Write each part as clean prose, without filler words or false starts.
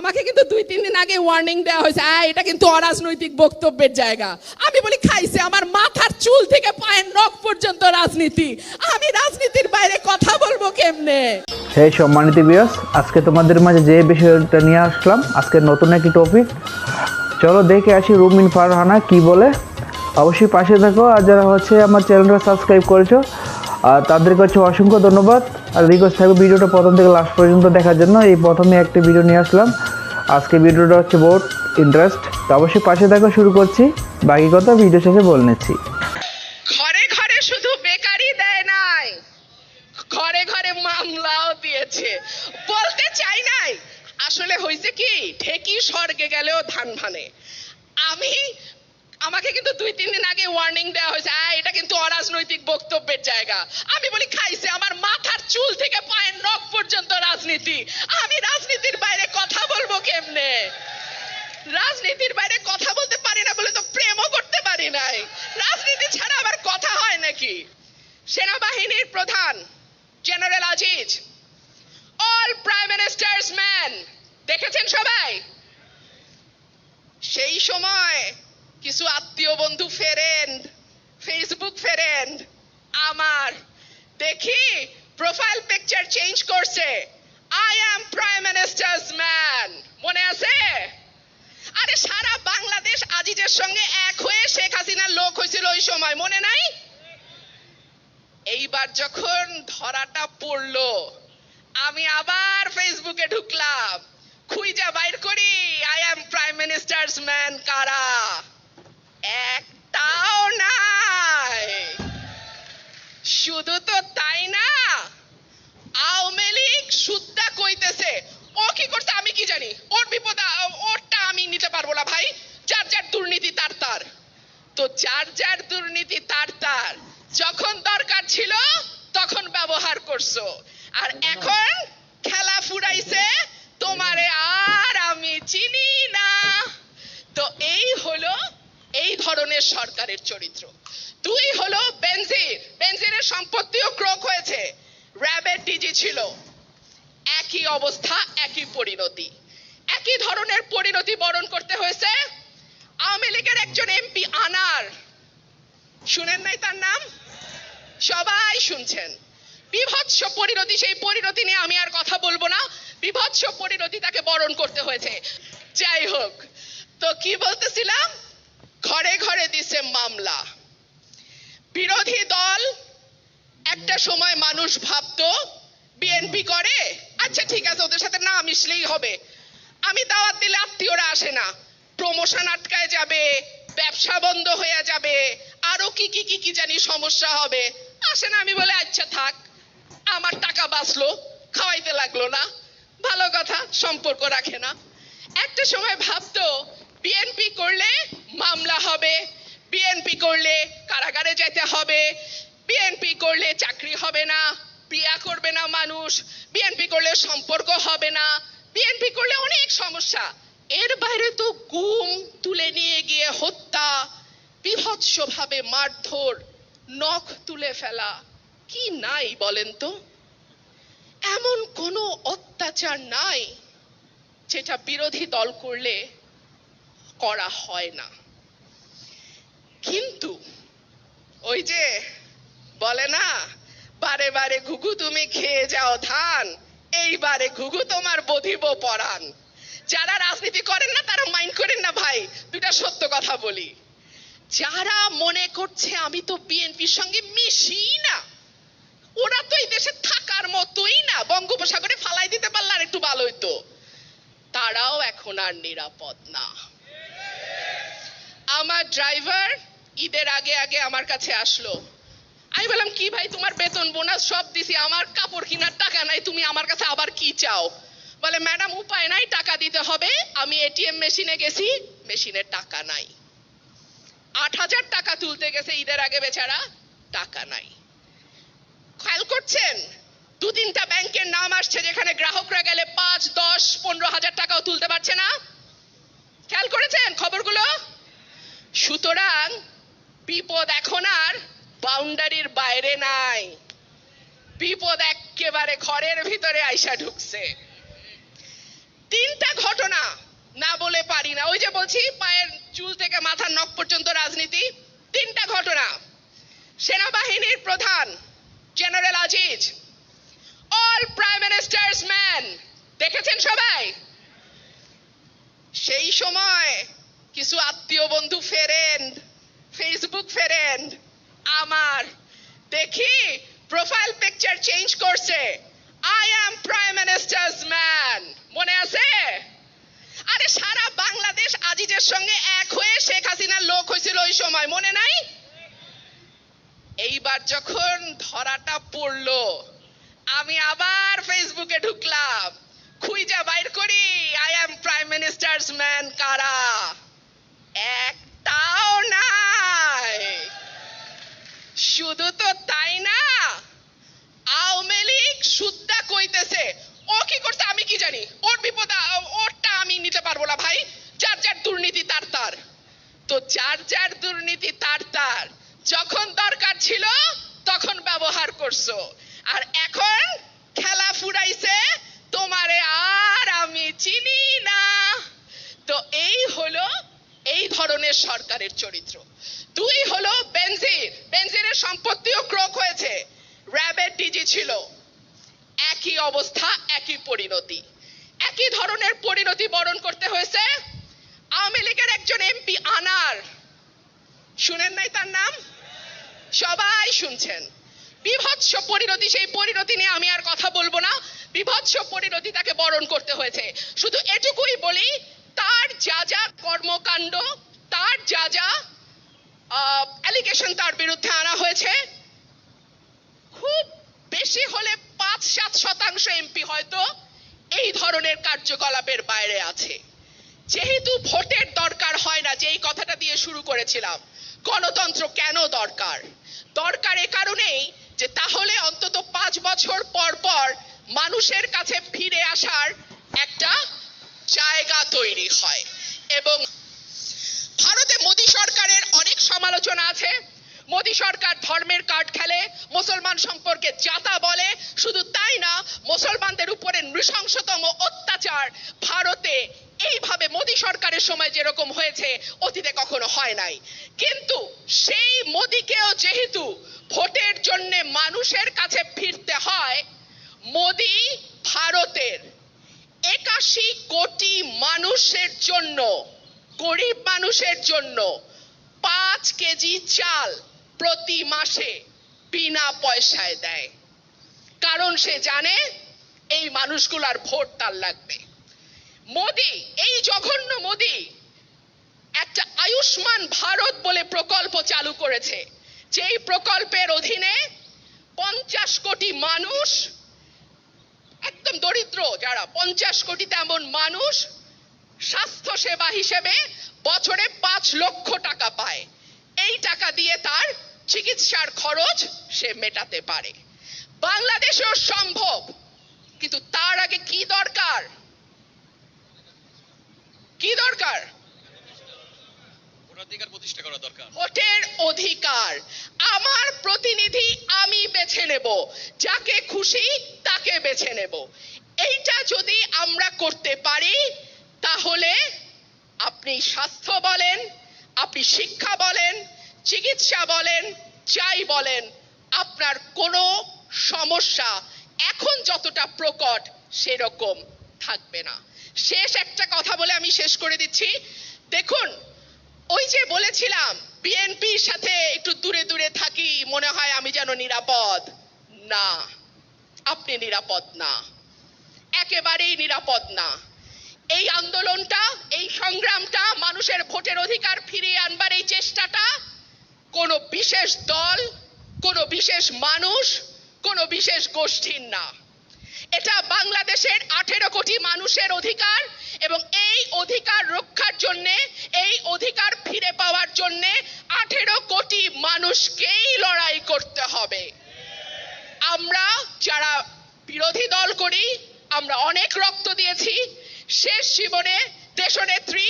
আমাকে কিন্তু 2-3 দিন আগে ওয়ার্নিং দেওয়া হয়েছে, এটা কিন্তু অরাজনৈতিক বক্তব্যের জায়গা। আমি বলি খাইছে, আমার মাথার চুল থেকে পায়ের নখ পর্যন্ত রাজনীতি। আমি রাজনীতির বাইরে কথা বলবো কেমনে? সেই সম্মানিত ভিউয়ার্স, আজকে তোমাদের মাঝে যে বিষয়টা নিয়ে আসলাম, আজকে নতুন একটি টপিক। চলো দেখে আসি রুমিন ফারহানা কি বলে। অবশ্যই পাশে থাকো, আর যারা আমার চ্যানেলটা সাবস্ক্রাইব করেছো আর তাদেরকে অসংখ্য ধন্যবাদ। আর রিকোয়েস্ট থাকবে ভিডিওটা প্রথম থেকে লাস্ট পর্যন্ত দেখার জন্য। এই প্রথমে একটি ভিডিও নিয়ে আসলাম, আজকে ভিডিওটা বহুত ইন্টারেস্ট। তো অবশ্যই পাশে থাকো, শুরু করছি। বাকি কথা ভিডিও শেষে বলে নিচ্ছি। ঘরে ঘরে শুধু বেকারি দেয় নাই, ঘরে ঘরে মামলাও দিয়েছে। বলতে চাই নাই, আসলে হয়েছে কি, ঠেকি স্বর্গে গেলেও ধান ভানে। আমাকে কিন্তু 2-3 দিন আগে ওয়ার্নিং দেওয়া হয়েছে, এটা কিন্তু অরাজনৈতিক বক্তব্যের জায়গা। আমি বলি খাইছে, আমার মাথার চুল থেকে পায়ের নখ পর্যন্ত রাজনীতি। আমি রাজনীতির বাইরে কথা বলবো কেমনে? রাজনীতির বাইরে কথা বলতে পারি না বলে তো প্রেমও করতে পারি নাই। রাজনীতি ছাড়া আবার কথা হয় নাকি? সেনাবাহিনীর প্রধান general Aziz, all prime ministers man, দেখেছেন সবাই? সেই সময় কিছু আত্মীয় বন্ধু ফ্রেন্ড, ফেসবুক ফ্রেন্ড আমার দেখি প্রোফাইল পিকচার চেঞ্জ করছে, I am prime ministers man. মনে আছে? আরে সারা বাংলাদেশ আজিজের সঙ্গে এক হয়ে শেখ হাসিনার লোক হয়েছিল ওই সময়, মনে নাই? এইবার যখন ধরাটা পড়লো, আমি আবার ফেসবুকে ঢুকলাম, খুঁজা বাইর করি I am prime ministers man কারা। একটাও নাই। শুধু তো তাই না, আওয়ামী লীগ সুদ্ধা কইতেছে ও কি করছে আমি কি জানি, ওর বিপদ ওরটা আমি নিতে পারবো না ভাই, যার যার দুর্নীতি তার তার। তো যার যার দুর্নীতি তার তার, যখন দরকার ছিল তখন ব্যবহার করছো, আর এখন খেলা ফুরাইছে, তোমারে আর আমি চিনি না। তো এই হলো এই ধরনের সরকারের চরিত্র। 2 হলো বেনজিরের সম্পত্তিও ক্রোক হয়েছে, র্যাবের ডিজি ছিল, একই অবস্থা, একই পরিণতি, একই ধরনের পরিণতি বরণ করতে হয়েছে আওয়ামী লীগের একজন এমপি আনার। শুনেন নাই তার নাম? সবাই শুনছেন। বিভৎস পরিণতি, সেই পরিণতি নিয়ে আমি আর কথা বলবো না। বিভৎস পরিণতি তাকে বরণ করতে হয়েছে। যাই হোক, তো কি বলতেছিলাম, ঘরে ঘরে দিছে মামলা। বিরোধী দল একটা সময় মানুষ ভাবতো বিএনপি করে, আচ্ছা ঠিক আছে ওদের সাথে না মিশলেই হবে, আমি দাওয়াত দিলে আত্মীয়রা আসে না, প্রমোশন আটকায় যাবে, ব্যবসা বন্ধ হয়ে যাবে, আরো কি কি কি কি জানি সমস্যা হবে, আসে না। আমি বলে আচ্ছা থাক, আমার টাকা বাঁচলো, খাওয়াইতে লাগলো না, ভালো কথা, সম্পর্ক রাখে না। একটা সময় ভাবতো বিএনপি করলে মামলা হবে, বিএনপি করলে কারাগারে যেতে হবে, বিএনপি করলে চাকরি হবে না, বিয়া করবে না মানুষ, বিএনপি করলে সম্পর্ক হবে না, বিএনপি করলে অনেক সমস্যা। এর বাইরে তো গুম, তুলে নিয়ে গিয়ে হত্যা, বিভৎসভাবে মারধর, নখ তুলে ফেলা, কি নাই বলেন তো? এমন কোনো অত্যাচার নাই যেটা বিরোধী দল করলে করা হয় না। কিন্তু ওই যে বলে না, বারে বারে ঘুঘু তুমি খেয়ে যাও ধান, এইবারে ঘুঘু তোমার বধিব পরাণ। যারা রাজনীতি করেন না তারা মাইন্ড করেন না ভাই, দুটা সত্য কথা বলি। যারা মনে করছে আমি তো বিএনপির সঙ্গে মিশি না, ওরা তো এই দেশে থাকার মতোই না, বঙ্গোপসাগরে ফালাই দিতে পারলে আর একটু ভালো হইতো, তারাও এখন আর নিরাপদ না। আমার ড্রাইভার ঈদের আগে আগে আমার কাছে আসলো, আমি বললাম কি ভাই তোমার বেতন বোনাস সব দিছি, আমার কাপড় কেনার টাকা নাই, তুমি আমার কাছে আবার কি চাও? বলে ম্যাডাম উপায় নাই, টাকা দিতে হবে, আমি এটিএম মেশিনে গেছি, মেশিনে টাকা নাই। 8,000 টাকা তুলতে গেছে ঈদের আগে, বেচারা টাকা নাই। খেয়াল করছেন, 2-3টা ব্যাংকের নাম আসছে যেখানে গ্রাহকরা গেলে 5, 10, 15,000 টাকাও তুলতে পারছে না। খেয়াল করেছেন খবরগুলো? সুতরাং বিপদ এখন আর বাউন্ডারির বাইরে নাই, বিপদ একেবারে ঘরের ভিতরে আইসা ঢুকছে। তিনটা ঘটনা না বলে পারি না। ওই যে বলছি পায়ের চুল থেকে মাথার নখ পর্যন্ত রাজনীতি। তিনটা ঘটনা। সেনাবাহিনীর প্রধান general Aziz, all prime ministers man, দেখেছেন সবাই? সেই সময় কিছু আত্মীয় বন্ধু ফ্রেন্ড, ফেসবুক ফ্রেন্ড আমার দেখি প্রোফাইল পিকচার চেঞ্জ করছে, I am prime ministers man. মনে আছে? আরে সারা বাংলাদেশ আজিজের সঙ্গে এক হয়ে শেখ হাসিনার লোক হয়েছিল ওই সময়, মনে নাই? এইবার যখন ধরাটা পড়লো, আমি আবার ফেসবুকে ঢুকলাম, খুঁজা বাইর করি I am prime ministers man কারা। একটাও নাই। শুধু তো তাই না, আওয়ামী লীগ সুদ্দা কইতেছে ও কি করছে আমি কি জানি, ওর বিপদ ওরটা আমি নিতে পারবো না ভাই, যার যার দুর্নীতি তার তার। তো যার যার দুর্নীতি তার তার যখন দরকার ছিল তখন ব্যবহার করছো, আর এখন খেলা ফুরাইছে তোমারে আর আমি চিনি না। তো এই হলো এই ধরনের সরকারের চরিত্র। দুই হলো বেনজির, বেনজিরের সম্পত্তিও ক্রোক হয়েছে, র্যাবের ডিজি ছিল, একই অবস্থা একই পরিণতি, একই ধরনের পরিণতি বরণ করতে হয়েছে আওয়ামী লীগের একজন এমপি আনার, শুনেন নাই তার নাম? সবাই শুনছেন। বিভৎস পরিণতি, সেই পরিণতি নিয়ে আমি আর কথা বলবো না, বিভৎস পরিণতি তাকে বরণ করতে হয়েছে। শুধু এটুকুই বলি, তার যা যা কর্মকাণ্ড, তার যা যা অ্যালিগেশন তার বিরুদ্ধে আনা হয়েছে, খুব বেশি হলে ৫-৭% এমপি হয়তো এই ধরনের কার্যকলাপের বাইরে আছে। যেহেতু ভোটের দরকার হয় না, যে এই কথাটা দিয়ে শুরু করেছিলাম, গণতন্ত্র কেন দরকার? দরকার এ কারণেই যে তাহলে অন্তত 5 বছর পর পর মানুষের কাছে ফিরে আসার একটা জায়গা তৈরি হয়। এবং ভারতে মোদী সরকারের অনেক সমালোচনা আছে। মোদী সরকার ধর্মের কার্ড খেলে, মুসলমান সম্পর্কে জাতা বলে, শুধু তাই না, মুসলমানদের উপরে নৃশংসতম অত্যাচার ভারতে এইভাবে মোদী সরকারের সময় যেরকম হয়েছে অতীতে কখনো হয় নাই। কিন্তু সেই মোদীকেও যেহেতু ভোটের জন্য মানুষের কাছে ফিরতে হয়, মোদী ভারতের 81 কোটি মানুষের জন্য, গরিব মানুষের জন্য 5 কেজি চাল প্রতি মাসে বিনা পয়সায় দেয়, কারণ সে জানে এই মানুষগুলার ভোট তার লাগবে। মোদী, এই জঘন্য মোদী একটা আয়ুষ্মান ভারত বলে প্রকল্প চালু করেছে, যেই প্রকল্পের অধীনে 50 কোটি মানুষ, একদম দরিদ্র যারা 50 কোটি তেমন মানুষ স্বাস্থ্য সেবা হিসেবে বছরে 5 লক্ষ টাকা পায়। এই টাকা দিয়ে তার চিকিৎসার খরচ সে মেটাতে পারে। বাংলাদেশেও সম্ভব, কিন্তু তার আগে কি দরকার? কি দরকার? ভোটাধিকার প্রতিষ্ঠা করা দরকার। ভোটের অধিকার। আমার প্রতিনিধি আমি বেছে নেব, যাকে খুশি তাকে বেছে নেব। এইটা যদি আমরা করতে পারি, তাহলে আপনি স্বাস্থ্য বলেন, আপনি শিক্ষা বলেন, চিকিৎসা বলেন, যাই বলেন, আপনার কোনো সমস্যা এখন যতটা প্রকট সেরকম থাকবে না। শেষ একটা কথা বলে আমি শেষ করে দিচ্ছি। দেখুন, ওই যে বলেছিলাম বিএনপির সাথে একটু দূরে দূরে থাকি, মনে হয় আমি যেন নিরাপদ। না, আপনি নিরাপদ না, একেবারেই নিরাপদ না। এই আন্দোলনটা, এই সংগ্রামটা, মানুষের ভোটের অধিকার ফিরিয়ে আনবার এই চেষ্টাটা কোনো বিশেষ দল, কোনো বিশেষ মানুষ, কোনো বিশেষ গোষ্ঠীর না। এটা বাংলাদেশের 18 কোটি মানুষের অধিকার, এবং এই অধিকার রক্ষার জন্য, এই অধিকার ফিরে পাওয়ার জন্য 18 কোটি মানুষকেই লড়াই করতে হবে। আমরা যারা বিরোধী দল করি, আমরা অনেক রক্ত দিয়েছি। শেষ জীবনে দেশনেত্রী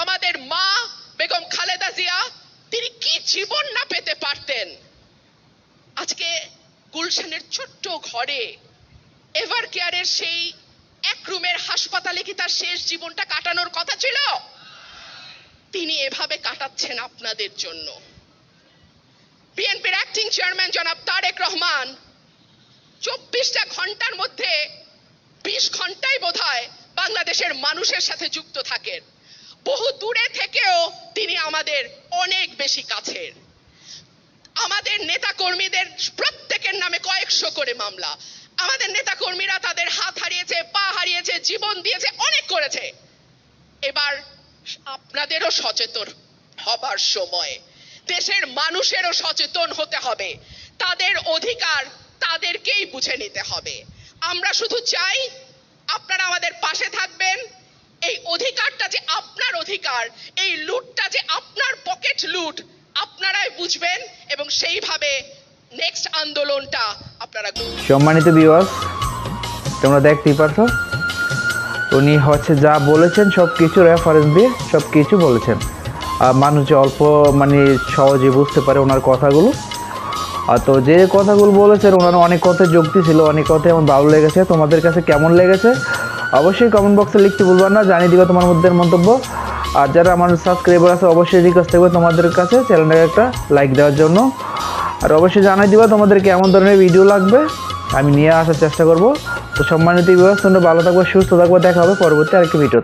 আমাদের মা বেগম খালেদা জিয়া, তিনি কি জীবন না পেতে পারতেন? আজকে গুলশানের ছোট্ট ঘরে এভার কেয়ারের সেই 1 রুমের হাসপাতালে কি তার শেষ জীবনটা কাটানোর কথা ছিল? তিনি এভাবে কাটাচ্ছেন আপনাদের জন্য। বিএনপির অ্যাক্টিং চেয়ারম্যান জনাব তারেক রহমান 24টা ঘন্টার মধ্যে 20 ঘন্টাই বোধহয় বাংলাদেশের মানুষের সাথে যুক্ত থাকেন। বহু দূরে থেকেও তিনি আমাদের অনেক বেশি কাছের। আমাদের নেতা কর্মীদের প্রত্যেকের নামে কয়েকশো করে মামলা। আমাদের নেতা কর্মীরা তাদের হাত হারিয়েছে, পা হারিয়েছে, জীবন দিয়েছে, অনেক করেছে। এবার আপনাদেরও সচেতন হবার সময়, দেশের মানুষেরও সচেতন হতে হবে। তাদের অধিকার তাদেরকেই বুঝে নিতে হবে। আমরা শুধু চাই আপনারা আমাদের পাশে থাকবেন। এই অধিকারটা যে আপনার অধিকার, এই লুটটা যে আপনার পকেট লুট, আপনারাই বুঝবেন এবং সেইভাবে নেক্সট আন্দোলনটা আপনারা। সম্মানিত ভিউয়ার্স, তোমরা দেখতেই পারছো উনি হচ্ছে যা বলেছেন সব কিছু রেফারেন্স দিয়ে সব কিছু বলেছেন। মানুষ যে অল্প মানে সহজে বুঝতে পারে ওনার কথাগুলো। তো যে কথাগুলো বলেছেন ওনার অনেক কথায় যুক্তি ছিল, অনেক কথাই আমার ভালো লেগেছে। তোমাদের কাছে কেমন লেগেছে অবশ্যই কমেন্ট বক্সে লিখতে ভুলবা না, জানিয়ে দিবা তোমার মধ্যে মন্তব্য। আর যারা আমার সাবস্ক্রাইবার আছে অবশ্যই রিকোয়েস্ট থাকবে তোমাদের কাছে চ্যানেলটাকে একটা লাইক দেওয়ার জন্য। আর অবশ্যই জানাই দিবা তোমাদের কেমন ধরনের ভিডিও লাগবে, আমি নিয়ে আসার চেষ্টা করব। তো সম্মানিত ভিউয়ার্স, তোমরা ভালো থাকবে, সুস্থ থাকবে, দেখা হবে পরবর্তী আরেকটি ভিডিও।